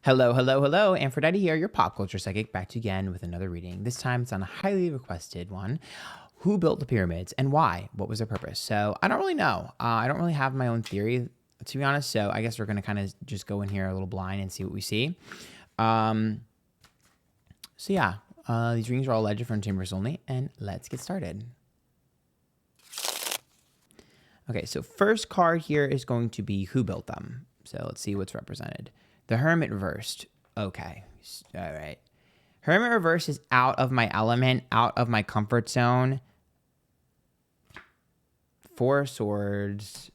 Hello, hello, hello. Antphrodite here, your pop culture psychic, back to you again with another reading. This time it's on a highly requested one. Who built the pyramids and why? What was their purpose? So I don't really know. I don't really have my own theory, to be honest. So I guess we're going to kind of just go in here a little blind and see what we see. These readings are all alleged from chambers only, and let's get started. Okay, so first card here is going to be who built them. So let's see what's represented. The Hermit reversed. Okay. All right. Hermit reversed is out of my element, out of my comfort zone. Four of Swords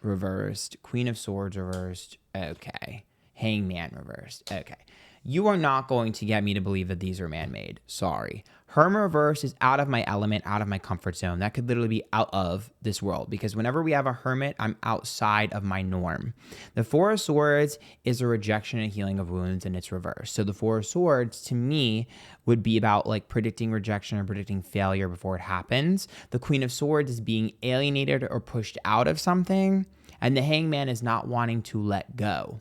reversed. Queen of Swords reversed. Okay. Hangman reversed. Okay. You are not going to get me to believe that these are man-made. Sorry. Hermit reverse is out of my element, out of my comfort zone. That could literally be out of this world because whenever we have a hermit, I'm outside of my norm. The Four of Swords is a rejection and healing of wounds, and it's reverse. So the Four of Swords, to me, would be about like predicting rejection or predicting failure before it happens. The Queen of Swords is being alienated or pushed out of something, and the Hangman is not wanting to let go.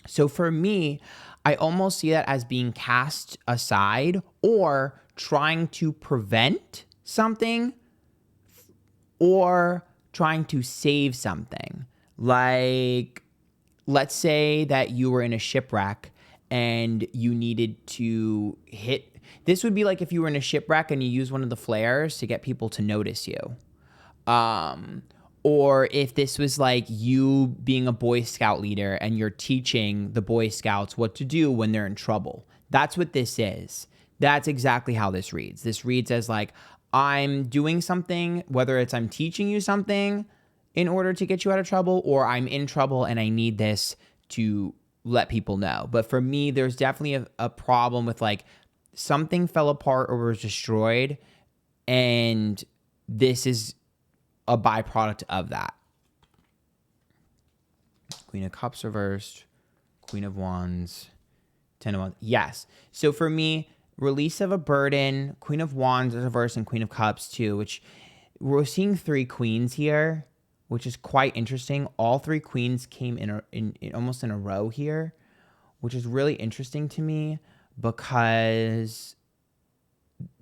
So for me, I almost see that as being cast aside or trying to prevent something or trying to save something. Like, let's say that you were in a shipwreck and you needed to hit. This would be like if you were in a shipwreck and you use one of the flares to get people to notice you. Or if this was like you being a Boy Scout leader and you're teaching the Boy Scouts what to do when they're in trouble. That's what this is. That's exactly how this reads. This reads as like, I'm doing something, whether it's I'm teaching you something in order to get you out of trouble, or I'm in trouble and I need this to let people know. But for me, there's definitely a problem with like something fell apart or was destroyed, and this is a byproduct of that. Queen of Cups reversed, Queen of Wands, Ten of Wands. Yes. So for me, release of a burden, Queen of Wands reversed, and Queen of Cups too, which we're seeing three queens here, which is quite interesting. All three queens came in almost in a row here, which is really interesting to me because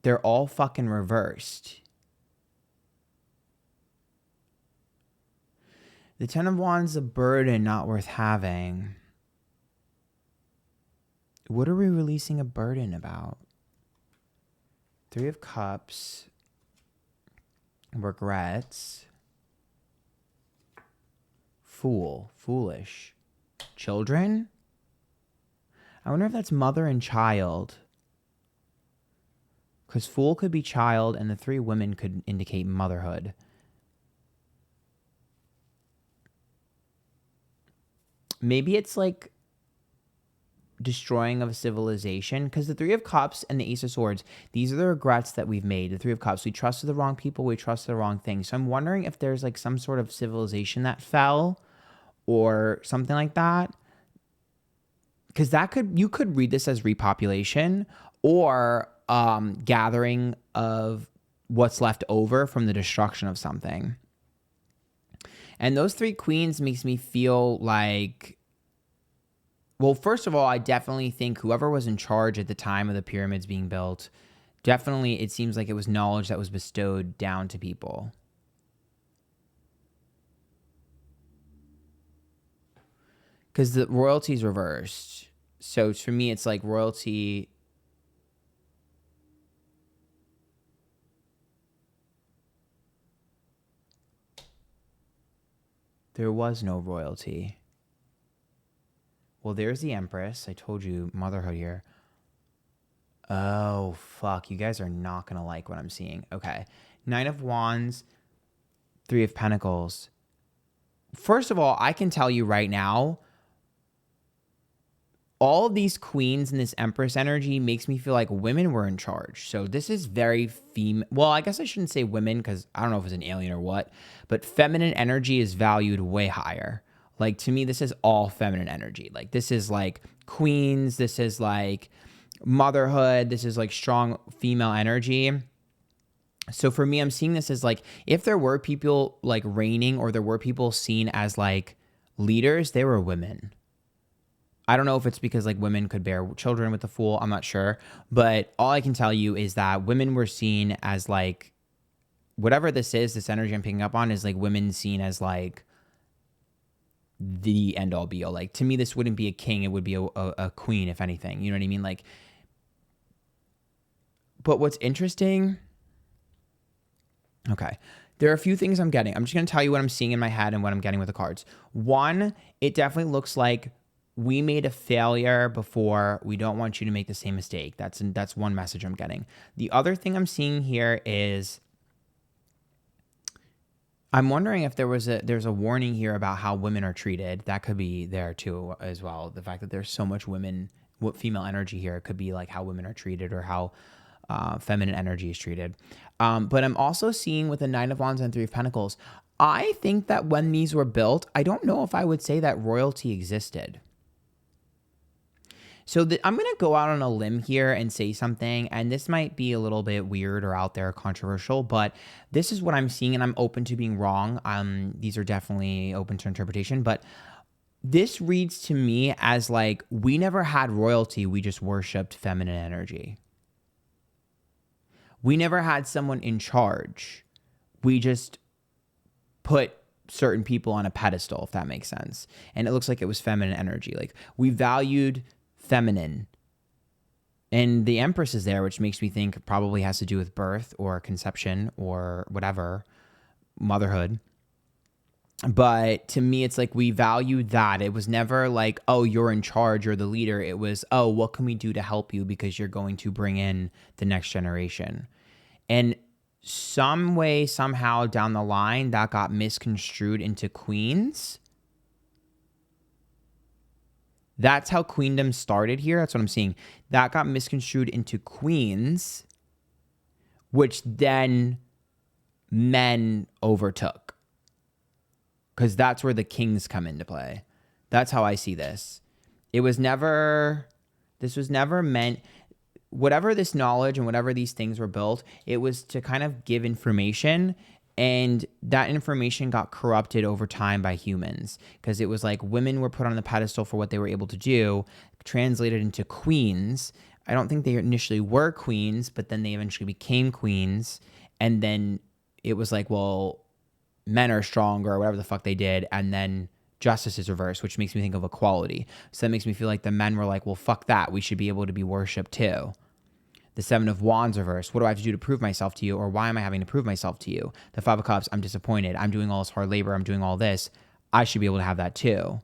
they're all fucking reversed. The Ten of Wands, a burden not worth having. What are we releasing a burden about? Three of Cups. Regrets. Fool. Foolish. Children? I wonder if that's mother and child. Because Fool could be child and the three women could indicate motherhood. Maybe it's like destroying of a civilization, because the Three of Cups and the Ace of Swords, these are the regrets that we've made. The Three of Cups, we trusted the wrong people, we trusted the wrong things. So I'm wondering if there's like some sort of civilization that fell or something like that. Because you could read this as repopulation or gathering of what's left over from the destruction of something. And those three queens makes me feel like, well, first of all, I definitely think whoever was in charge at the time of the pyramids being built, definitely it seems like it was knowledge that was bestowed down to people. Because the royalty is reversed. So for me, it's like royalty. There was no royalty. Well, there's the Empress. I told you, motherhood here. Oh, fuck. You guys are not going to like what I'm seeing. Okay. Nine of Wands, Three of Pentacles. First of all, I can tell you right now, all of these queens and this Empress energy makes me feel like women were in charge. So this is very female. Well, I guess I shouldn't say women because I don't know if it's an alien or what, but feminine energy is valued way higher. Like, to me, this is all feminine energy. Like, this is like queens. This is like motherhood. This is like strong female energy. So for me, I'm seeing this as like, if there were people like reigning or there were people seen as like leaders, they were women. I don't know if it's because like women could bear children with the Fool. I'm not sure. But all I can tell you is that women were seen as like, whatever this is, this energy I'm picking up on is like women seen as like the end all be all. Like to me, this wouldn't be a king. It would be a queen, if anything. You know what I mean? Like, but what's interesting, okay, there are a few things I'm getting. I'm just going to tell you what I'm seeing in my head and what I'm getting with the cards. One, it definitely looks like we made a failure before. We don't want you to make the same mistake. That's one message I'm getting. The other thing I'm seeing here is I'm wondering if there's a warning here about how women are treated. That could be there too as well. The fact that there's so much female energy here, it could be like how women are treated or how feminine energy is treated. But I'm also seeing with the Nine of Wands and Three of Pentacles, I think that when these were built, I don't know if I would say that royalty existed. So I'm going to go out on a limb here and say something, and this might be a little bit weird or out there, controversial, but this is what I'm seeing, and I'm open to being wrong. These are definitely open to interpretation, but this reads to me as like we never had royalty, we just worshipped feminine energy. We never had someone in charge. We just put certain people on a pedestal, if that makes sense. And it looks like it was feminine energy. Like we valued feminine. And the Empress is there, which makes me think probably has to do with birth or conception or whatever, motherhood. But to me, it's like we valued that. It was never like, oh, you're in charge, you're the leader. It was, oh, what can we do to help you because you're going to bring in the next generation. And some way, somehow down the line, that got misconstrued into queens. That's how queendom started here. That's what I'm seeing. That got misconstrued into queens, which then men overtook. Because that's where the kings come into play. That's how I see this. This was never meant, whatever this knowledge and whatever these things were built, it was to kind of give information. And that information got corrupted over time by humans because it was like women were put on the pedestal for what they were able to do, translated into queens. I don't think they initially were queens, but then they eventually became queens. And then it was like, well, men are stronger or whatever the fuck they did. And then justice is reversed, which makes me think of equality. So that makes me feel like the men were like, well, fuck that. We should be able to be worshipped too. The Seven of Wands reversed. What do I have to do to prove myself to you? Or why am I having to prove myself to you? The Five of Cups, I'm disappointed. I'm doing all this hard labor. I'm doing all this. I should be able to have that too.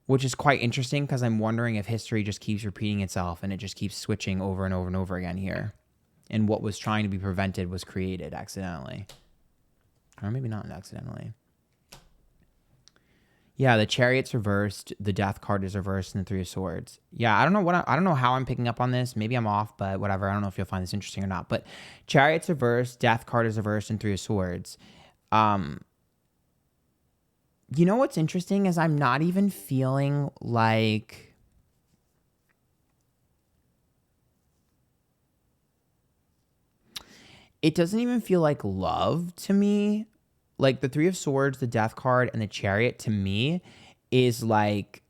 Which is quite interesting because I'm wondering if history just keeps repeating itself and it just keeps switching over and over and over again here. And what was trying to be prevented was created accidentally. Or maybe not accidentally. Yeah, the Chariot's reversed, the Death card is reversed, and the Three of Swords. Yeah, I don't know how I'm picking up on this. Maybe I'm off, but whatever. I don't know if you'll find this interesting or not. But Chariot's reversed, Death card is reversed, and Three of Swords. You know what's interesting is I'm not even feeling like it doesn't even feel like love to me. Like the Three of Swords, the Death card, and the Chariot to me is like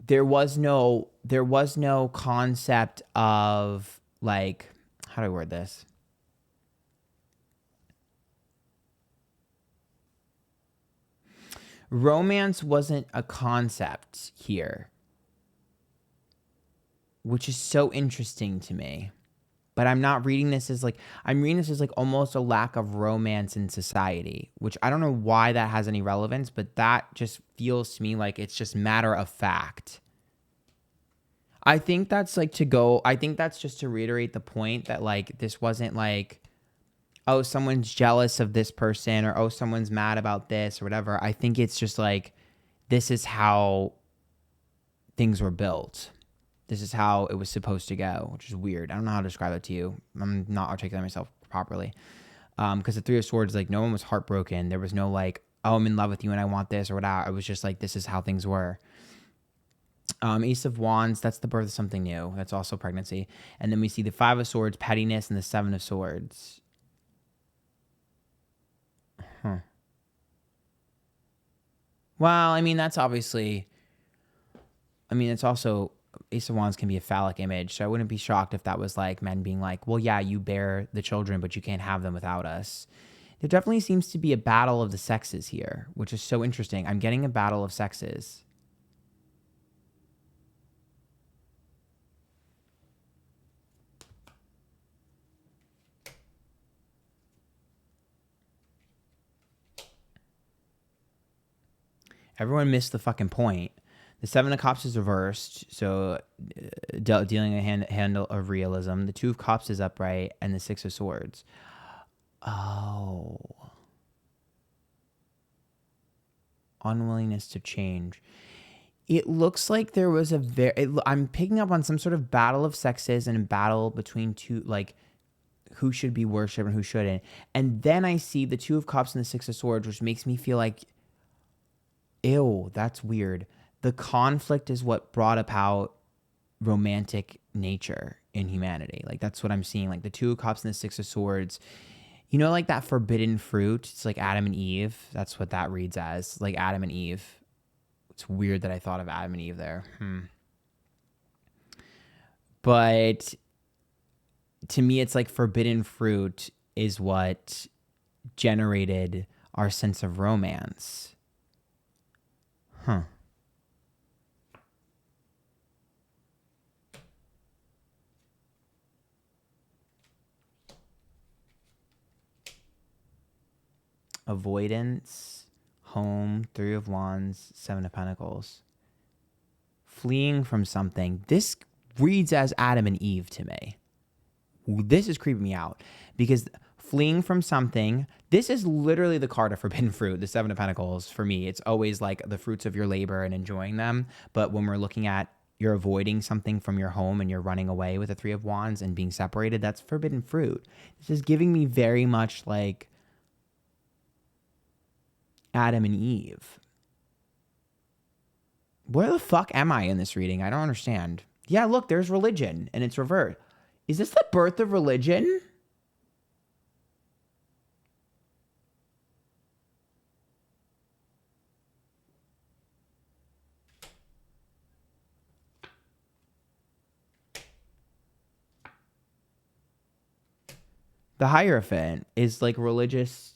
there was no concept of like, how do I word this? Romance wasn't a concept here, which is so interesting to me. But I'm not reading this as like, I'm reading this as like almost a lack of romance in society, which I don't know why that has any relevance, but that just feels to me like it's just matter of fact. I think that's like I think that's just to reiterate the point that like this wasn't like, oh, someone's jealous of this person or oh, someone's mad about this or whatever. I think it's just like, this is how things were built. This is how it was supposed to go, which is weird. I don't know how to describe it to you. I'm not articulating myself properly. Because the Three of Swords, like no one was heartbroken. There was no like, oh, I'm in love with you and I want this or whatever. It was just like, this is how things were. Ace of Wands, that's the birth of something new. That's also pregnancy. And then we see the Five of Swords, pettiness, and the Seven of Swords. Well, I mean, that's obviously, I mean, it's also, Ace of Wands can be a phallic image. So I wouldn't be shocked if that was like men being like, well, yeah, you bear the children, but you can't have them without us. There definitely seems to be a battle of the sexes here, which is so interesting. I'm getting a battle of sexes. Everyone missed the fucking point. The Seven of Cups is reversed, so dealing a handle of realism. The Two of Cups is upright, and the Six of Swords. Oh. Unwillingness to change. It looks like there was I'm picking up on some sort of battle of sexes and a battle between two, like, who should be worshipped and who shouldn't. And then I see the Two of Cups and the Six of Swords, which makes me feel like, ew, that's weird. The conflict is what brought about romantic nature in humanity. Like, that's what I'm seeing. Like, the Two of Cups and the Six of Swords, you know, like that forbidden fruit. It's like Adam and Eve. That's what that reads as, like Adam and Eve. It's weird that I thought of Adam and Eve there. But to me, it's like forbidden fruit is what generated our sense of romance. Avoidance, home, Three of Wands, Seven of Pentacles. Fleeing from something. This reads as Adam and Eve to me. This is creeping me out because fleeing from something, this is literally the card of forbidden fruit, the Seven of Pentacles. For me, it's always like the fruits of your labor and enjoying them. But when we're looking at you're avoiding something from your home and you're running away with the Three of Wands and being separated, that's forbidden fruit. This is giving me very much like Adam and Eve. Where the fuck am I in this reading? I don't understand. Yeah, look, there's religion and it's reversed. Is this the birth of religion? The Hierophant is like religious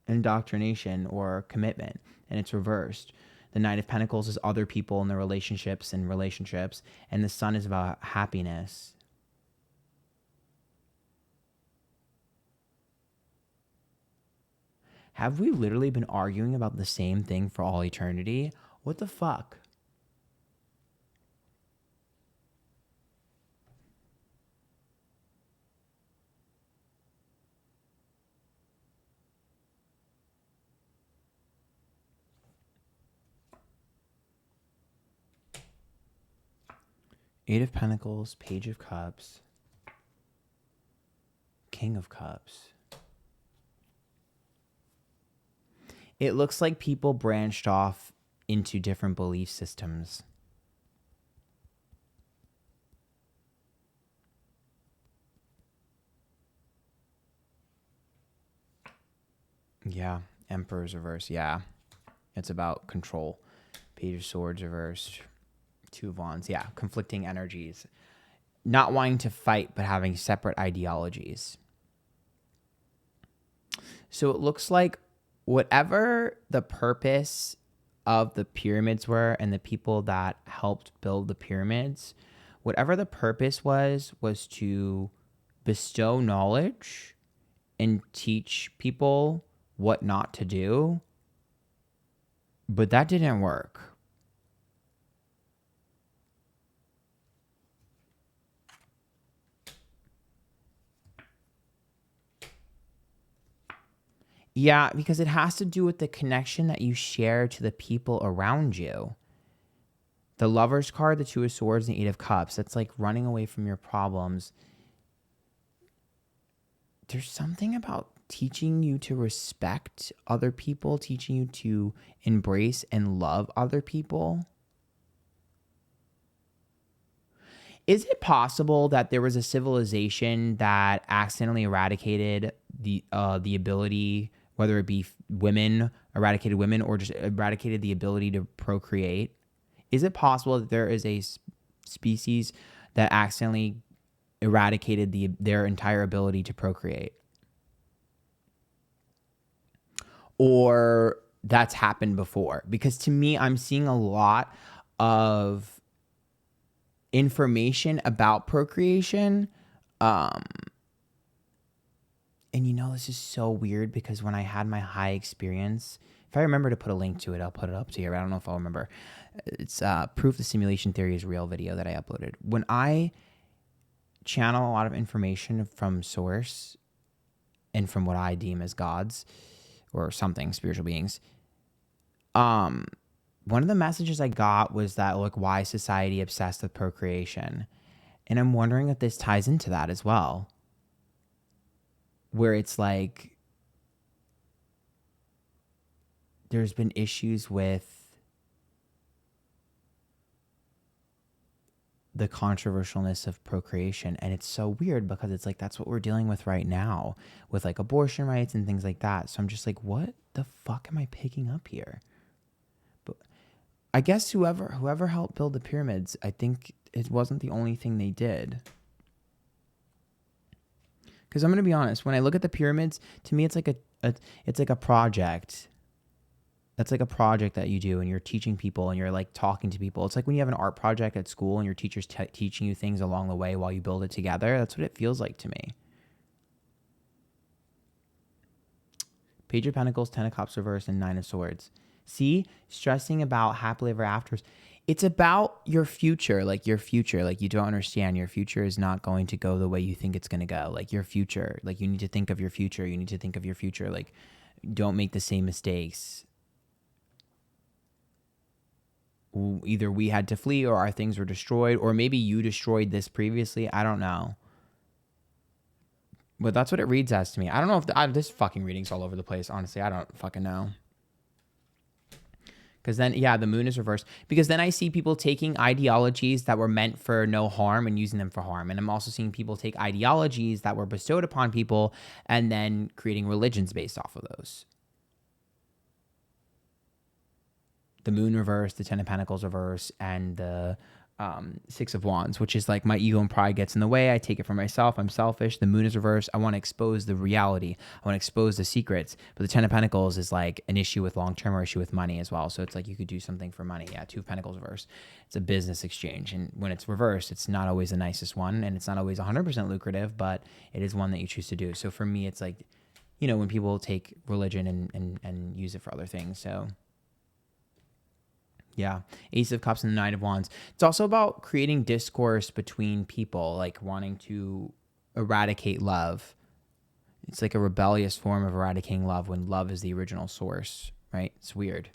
indoctrination or commitment, and it's reversed. The Knight of Pentacles is other people and their relationships, and the Sun is about happiness. Have we literally been arguing about the same thing for all eternity? What the fuck? Eight of Pentacles, Page of Cups, King of Cups. It looks like people branched off into different belief systems. Yeah, Emperor's reversed. Yeah, it's about control. Page of Swords reversed. Two of Wands. Yeah, conflicting energies. Not wanting to fight, but having separate ideologies. So it looks like whatever the purpose of the pyramids were and the people that helped build the pyramids, whatever the purpose was to bestow knowledge and teach people what not to do. But that didn't work. Yeah, because it has to do with the connection that you share to the people around you. The Lover's card, the Two of Swords, and the Eight of Cups. That's like running away from your problems. There's something about teaching you to respect other people, teaching you to embrace and love other people. Is it possible that there was a civilization that accidentally eradicated the ability whether it be women, eradicated women, or just eradicated the ability to procreate? Is it possible that there is a species that accidentally eradicated their entire ability to procreate? Or that's happened before? Because to me, I'm seeing a lot of information about procreation. And this is so weird because when I had my high experience, if I remember to put a link to it, I'll put it up to you, but I don't know if I'll remember. It's Proof the Simulation Theory is Real video that I uploaded. When I channel a lot of information from source and from what I deem as gods or something, spiritual beings, one of the messages I got was that, look, why is society obsessed with procreation? And I'm wondering if this ties into that as well, where it's like there's been issues with the controversialness of procreation. And it's so weird because it's like that's what we're dealing with right now with like abortion rights and things like that. So I'm just like, what the fuck am I picking up here? But I guess whoever helped build the pyramids, I think it wasn't the only thing they did. Because I'm going to be honest, when I look at the pyramids, to me it's like a project. That's like a project that you do and you're teaching people and you're like talking to people. It's like when you have an art project at school and your teacher's teaching you things along the way while you build it together. That's what it feels like to me. Page of Pentacles, Ten of Cups reversed, and Nine of Swords. See, stressing about happily ever afters. It's about your future, like your future. Like you don't understand. Your future is not going to go the way you think it's going to go. Like your future, like you need to think of your future. You need to think of your future. Like don't make the same mistakes. Either we had to flee or our things were destroyed, or maybe you destroyed this previously. I don't know. But that's what it reads as to me. I don't know if this fucking reading's all over the place. Honestly, I don't fucking know. Because then, yeah, the moon is reversed. Because then I see people taking ideologies that were meant for no harm and using them for harm. And I'm also seeing people take ideologies that were bestowed upon people and then creating religions based off of those. The moon reverse, the Ten of Pentacles reverse, and the Six of Wands, which is like my ego and pride gets in the way. I take it for myself. I'm selfish. The moon is reversed. I want to expose the reality. I want to expose the secrets. But the Ten of Pentacles is like an issue with long-term or issue with money as well. So it's like you could do something for money. Yeah, Two of Pentacles reversed. It's a business exchange. And when it's reversed, it's not always the nicest one. And it's not always 100% lucrative, but it is one that you choose to do. So for me, it's like, when people take religion and use it for other things. So yeah, Ace of Cups and the Knight of Wands. It's also about creating discourse between people, like wanting to eradicate love. It's like a rebellious form of eradicating love when love is the original source, right? It's weird.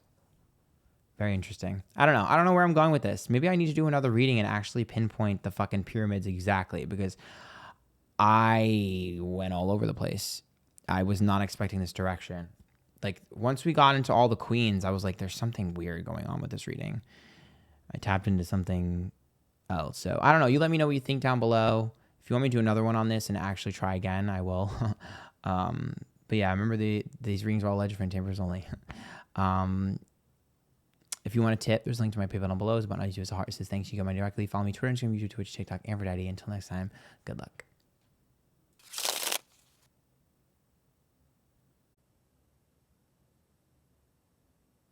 Very interesting. I don't know. I don't know where I'm going with this. Maybe I need to do another reading and actually pinpoint the fucking pyramids exactly, because I went all over the place. I was not expecting this direction. Like once we got into all the queens, I was like, there's something weird going on with this reading. I tapped into something else. So I don't know. You let me know what you think down below. If you want me to do another one on this and actually try again, I will. But yeah, remember these readings are all legend for tampers only. If you want a tip, there's a link to my PayPal down below. It's about how to use a heart. It says thanks. You can go my directly. Follow me Twitter, Instagram, YouTube, Twitch, TikTok, Antphrodite. Until next time, good luck.